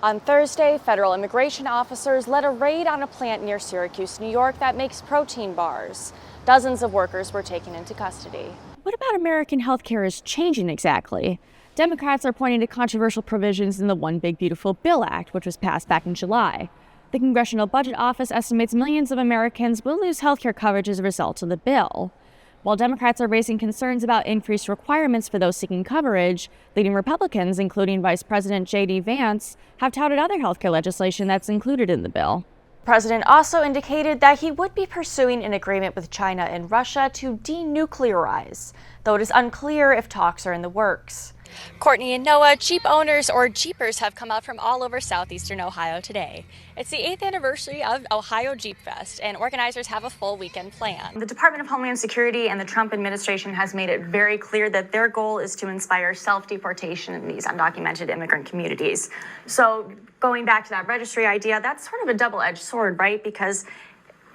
On Thursday, federal immigration officers led a raid on a plant near Syracuse, New York that makes protein bars. Dozens of workers were taken into custody. What about American healthcare is changing exactly? Democrats are pointing to controversial provisions in the One Big Beautiful Bill Act, which was passed back in July. The Congressional Budget Office estimates millions of Americans will lose healthcare coverage as a result of the bill. While Democrats are raising concerns about increased requirements for those seeking coverage, leading Republicans, including Vice President J.D. Vance, have touted other healthcare legislation that's included in the bill. The president also indicated that he would be pursuing an agreement with China and Russia to denuclearize, though it is unclear if talks are in the works. Courtney and Noah, Jeep owners or Jeepers have come out from all over southeastern Ohio today. It's the 8th anniversary of Ohio Jeep Fest, and organizers have a full weekend plan. The Department of Homeland Security and the Trump administration has made it very clear that their goal is to inspire self-deportation in these undocumented immigrant communities. So going back to that registry idea, that's sort of a double-edged sword, right? Because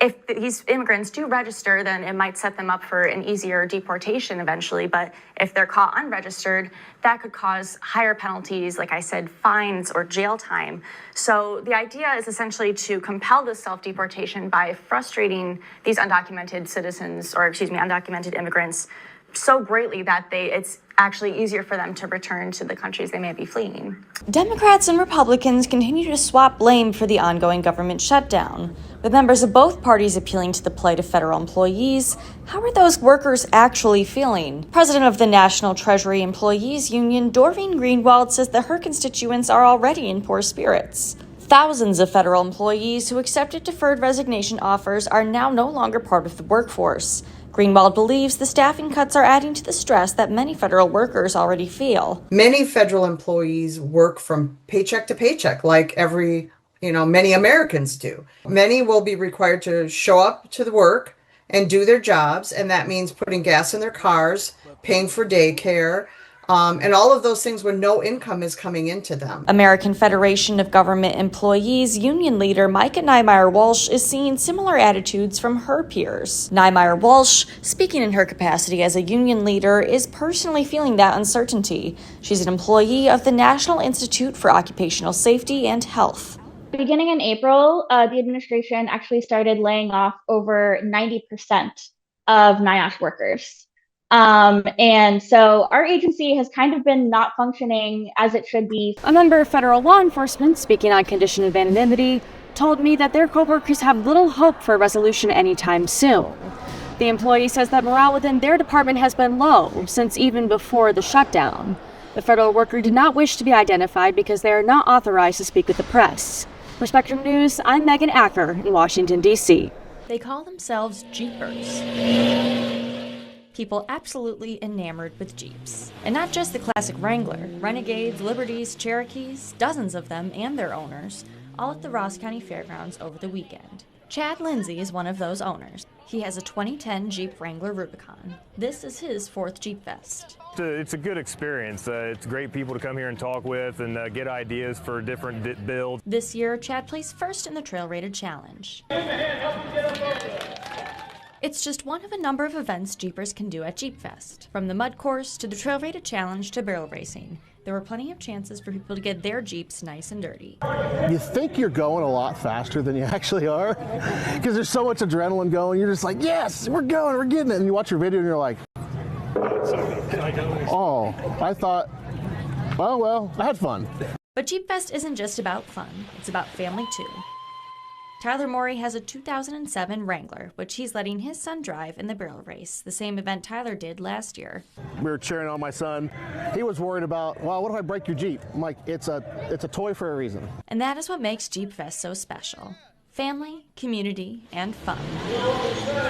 if these immigrants do register, then it might set them up for an easier deportation eventually. But if they're caught unregistered, that could cause higher penalties, like I said, fines or jail time. So the idea is essentially to compel this self-deportation by frustrating these undocumented undocumented immigrants so greatly that it's actually easier for them to return to the countries they may be fleeing. Democrats and Republicans continue to swap blame for the ongoing government shutdown. With members of both parties appealing to the plight of federal employees, how are those workers actually feeling? President of the National Treasury Employees Union, Doreen Greenwald, says that her constituents are already in poor spirits. Thousands of federal employees who accepted deferred resignation offers are now no longer part of the workforce. Greenwald believes the staffing cuts are adding to the stress that many federal workers already feel. Many federal employees work from paycheck to paycheck, like many Americans do. Many will be required to show up to the work and do their jobs, and that means putting gas in their cars, paying for daycare, and all of those things when no income is coming into them. American Federation of Government Employees union leader Micah Niemeyer-Walsh is seeing similar attitudes from her peers. Niemeyer-Walsh, speaking in her capacity as a union leader, is personally feeling that uncertainty. She's an employee of the National Institute for Occupational Safety and Health. Beginning in April, the administration actually started laying off over 90% of NIOSH workers. And so our agency has kind of been not functioning as it should be. A member of federal law enforcement, speaking on condition of anonymity, told me that their coworkers have little hope for a resolution anytime soon. The employee says that morale within their department has been low since even before the shutdown. The federal worker did not wish to be identified because they are not authorized to speak with the press. For Spectrum News, I'm Megan Acker in Washington, D.C. They call themselves Jeepers. People absolutely enamored with Jeeps. And not just the classic Wrangler, Renegades, Liberties, Cherokees, dozens of them and their owners, all at the Ross County Fairgrounds over the weekend. Chad Lindsay is one of those owners. He has a 2010 Jeep Wrangler Rubicon. This is his 4th Jeep Fest. It's a good experience. It's great people to come here and talk with and get ideas for different builds. This year, Chad placed first in the Trail Rated Challenge. It's just one of a number of events Jeepers can do at Jeep Fest. From the mud course to the Trail Rated Challenge to barrel racing, there were plenty of chances for people to get their Jeeps nice and dirty. You think you're going a lot faster than you actually are because there's so much adrenaline going. You're just like, yes, we're going, we're getting it. And you watch your video and you're like, oh, I thought, oh, well, I had fun. But Jeep Fest isn't just about fun. It's about family, too. Tyler Morey has a 2007 Wrangler, which he's letting his son drive in the barrel race, the same event Tyler did last year. We were cheering on my son. He was worried about, well, what if I break your Jeep? I'm like, it's a toy for a reason. And that is what makes Jeep Fest so special. Family, community, and fun.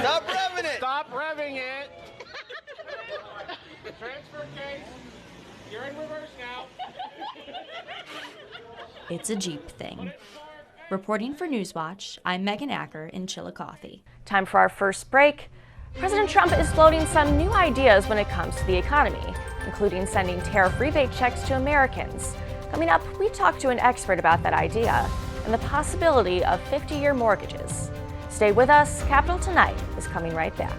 Stop revving it! Stop revving it! Transfer case. You're in reverse now. It's a Jeep thing. Reporting for Newswatch, I'm Megan Acker in Chillicothe. Time for our first break. President Trump is floating some new ideas when it comes to the economy, including sending tariff rebate checks to Americans. Coming up, we talk to an expert about that idea and the possibility of 50-year mortgages. Stay with us. Capital Tonight is coming right back.